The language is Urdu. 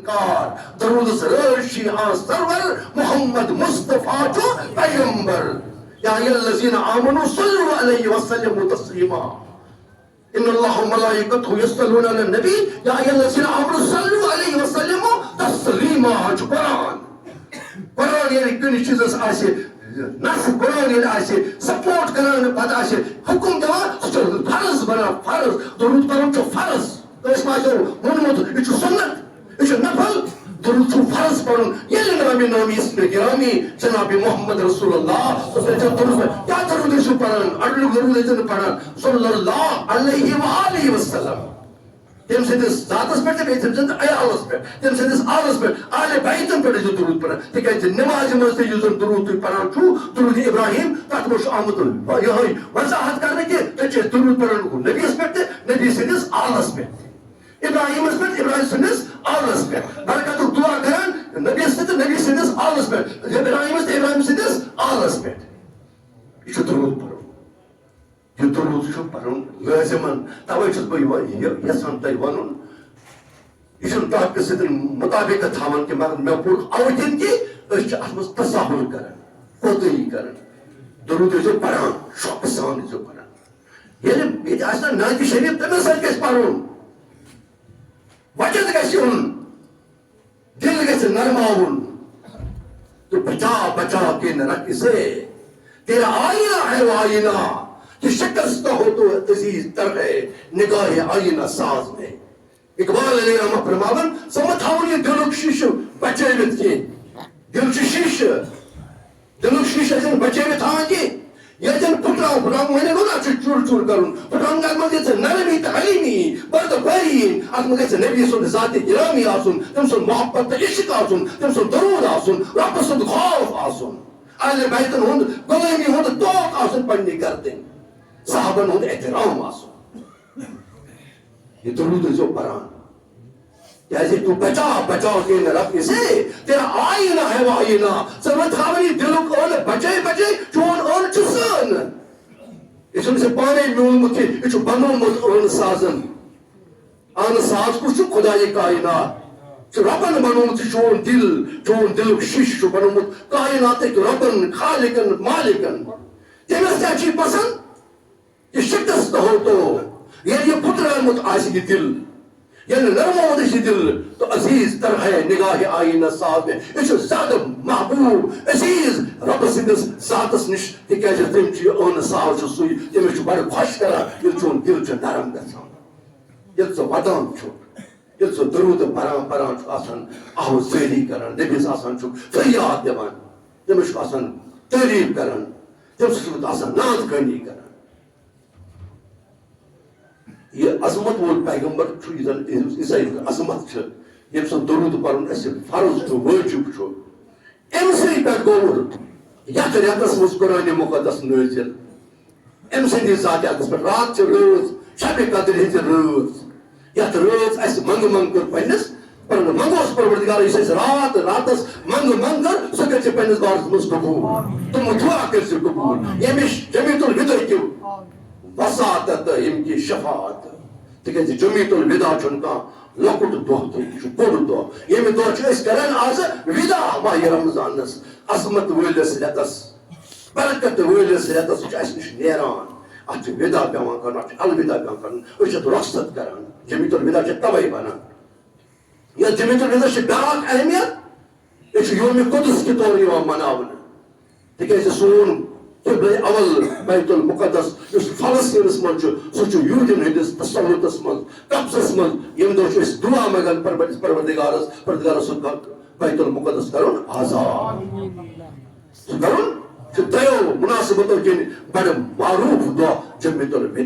کار درود رشی آن سرور محمد مصطفیٰ جو پیغمبر یا ایھا الذین آمنوا صلوا علیہ وسلموا تسلیما ان اللہ وملائکتہ یصلون علی النبی یا ایھا الذین آمنوا صلوا علیہ وسلموا تسلیما جو قرآن یعنی کنی چیزس آسہِ نص قرآن ییٚلہِ آسہِ سپورٹ کران پتہٕ آسہِ حکم دِوان سُہ چھُ فرض بنان فرض درود پرُن چھُ فرض کٲنٛسہِ ما آسیو ووٚنمُت یہِ چھُ سنت یہِ چھُ نفل درود چھُ فرض پرُن ییٚلہِ نامی نامی اسمِ گرامی جناب محمد رسول اللہ کیا درود ٲسِو پران اڈلُک درود ٲسِو نہٕ پران صلی اللہ علیہ وآلہ وسلم تم سندس ذاتس پہ تم سند عیالس پہ تم سندس آلس پہ آل بیتن پہ درود پران تکیازِ نماز مز تہ یُس زن درود تُہۍ پران چھو درود ابراہیم تتھ منٛز چھُ آمُت یہے وضاحت کرنہٕ کہِ تُہۍ چھِو درود پران نبیس پہ تہ نبی سندس آلس پہ ابراہیمس پہ ابراہیم سندس آلس پہ برکتُک دعا کران نبیس تہ نبی سندس آلس پہ ابراہیمس تہ ابراہیم سندس آلس پہ یہ چھُ درود پران یہ درود چھُ پرُن لٲزِمن توے چھُس بہٕ یژھان تۄہہِ وَنُن یہ چھُنہٕ ٹاپکس سۭتۍ مُطابقت تھاوان کہِ مگر مےٚ کوٚر اَوٕ کِنۍ کہِ أسۍ چھِ اَتھ منٛز تساہُل کران کوتٲہی کران درود ٲسۍزیو پران شوقہٕ سان ٲسۍزیو پران ییٚلہِ ییٚتہِ آسہِ نا نعتِ شریٖف تٔمِس سۭتۍ گژھِ پرُن وجد گژھِ یُن دل گژھِ نرماوُن تو بچا بچا کے نہ رکھ اسے تیرا آئینہ ہے وہ آئینہ کہ شکست ہو تو عزیز تر ہے نگاہ آئینہ ساز میں اقبال علیہ رحمہ فرماون سمت تھاون یہ دلک شیشہ بچٲوِتھ کینٛہہ دل چھُ شیشہ دلک شیشہ چھُنہٕ بچٲوِتھ تھاوان کینٛہہ ییٚلہِ زن پھٕٹراو وۄنۍ گوٚو نا چھُ چُر چُر کرُن پھٕٹراونہٕ منٛز گژھِ نرمی تہٕ حلیمی بردباری اتھ منٛز گژھِ نبی سُنٛد ذاتِ گرامی آسُن تٔمۍ سُنٛد محبت تہٕ عشق آسُن تٔمۍ سُنٛد درود آسُن رۄبہٕ سُنٛد خوف آسُن اہلِ بیتن ہُنٛد غلٲمی ہُنٛد طوق آسُن پننہِ گردٕنۍ صحابن ہُنٛد احترام آسُن یہ درود ٲسۍزیو پران کیازِ تو بچا بچا کے نہ رکھ اسے تیرا آئینہ ہے وہ آئینہ ژٕ مہ تھاوٕنۍ یہِ دلُک ٲلہٕ بچے بچے چون ٲلہٕ چھُ سٲنۍ یہِ چھُنہٕ ژےٚ پانے میوٗلمُت کینٛہہ یہِ چھُ بنومُت ٲلہٕ سازن اہن ساز کُس چھُ خۄدایہِ کائنات چھُ رۄبن بنومُت یہِ چون دلُک شیشہِ چھُ بنومُت کائناتٕکۍ رۄبن خالقن مالکن تٔمِس کیاہ چھُے پسنٛد یہ شکست ہو تو ییٚلہِ یہِ پھٕٹرٲومُت آسہِ یہِ دل ییٚلہِ نرمومُت آسہِ یہِ دل تو عزیز تر ہے نگاہ آئینہ ساز میں یہ چھُ زیادٕ محبوب عزیز رۄبہٕ سٕنٛدِس ذاتس نِش تِکیازِ تٔمۍ چھُ یہِ ٲنہٕ ساز چھُ سُے تٔمِس چھُ بڑٕ خۄش کران ییٚلہِ چون دل چھُ نرم گژھان ییٚلہِ ژٕ ودان چھُکھ ییٚلہِ ژٕ درود پران چھُکھ آسان آوازٲری کران نبیس آسان چھُکھ فریاد دِوان تٔمِس چھُکھ آسان تعریٖف کران تٔمۍ سۭتۍ چھُکھ آسان ناد خٲنی کران یہ عظمت وول پیغمبر چھُ یہِ زن عیسائی عظمت چھِ ییٚمہِ سُنٛد درود پرُن اَسہِ فرض چھُ وٲجِب چھُ أمۍ سٕے پٮ۪ٹھ گوٚو یتھ رٮ۪تس منٛز قرآنِ مُقدس نٲزِل أمۍ سٕنٛدِ ذاتِ اقدس پٮ۪ٹھ رات چھِ رٲژ شبِ قدر ہٕنٛزِ رٲژ یتھ رٲژ اَسہِ منٛگہٕ منٛگ کٔر پننِس منگوس پروردگار یُس اَسہِ راتس منٛگہٕ منٛگ کٔر سُہ کٔرۍ زِ پننِس بارس منٛز قبوٗل تِم دعا کٔرۍ زِ قبوٗل ییٚمِچ جمیٖعۃ الوداع کیو وساطت ییٚمہِ کہِ شفاعت تِکیازِ جمیٖعۃ الوداع چھُنہٕ کانٛہہ لۄکُٹ دۄہ تہٕ یہِ چھُ بوٚڑ دۄہ ییٚمہِ دۄہ چھِ أسۍ کران آزٕ وِدا ماہِ رمضانس عظمت وٲلِس رٮ۪تس برکت وٲلِس رٮ۪تس سُہ چھُ اَسہِ نِش نیران اتھ چھُ وِدا پیٚوان کرُن اتھ چھُ الوداع پیٚوان کرُن أسۍ چھِ اتھ رۄخصت کران جمیٖعۃ الوداع چھِ توے بنان یتھ جمیٖعۃ الوداع چھِ بیٛاکھ اہمیت یہِ چھُ یومہِ قُدس کہِ طور یِوان مناونہٕ تِکیازِ سون قبلہ اول بیت المقدس یُس فلسطیٖنس منٛز چھُ سُہ چھُ یہوٗدین ہٕنٛدِس تسلطس منٛز قبضس منٛز ییٚمہِ دۄہ چھِ أسۍ دعا منٛگان پروردگارس سُہ بیت المقدس کرُن آزاد سُہ کرُن چھُ دۄیو مُناسبتو کِنۍ بڑٕ معروٗف دۄہ جمیٖعۃ الوداع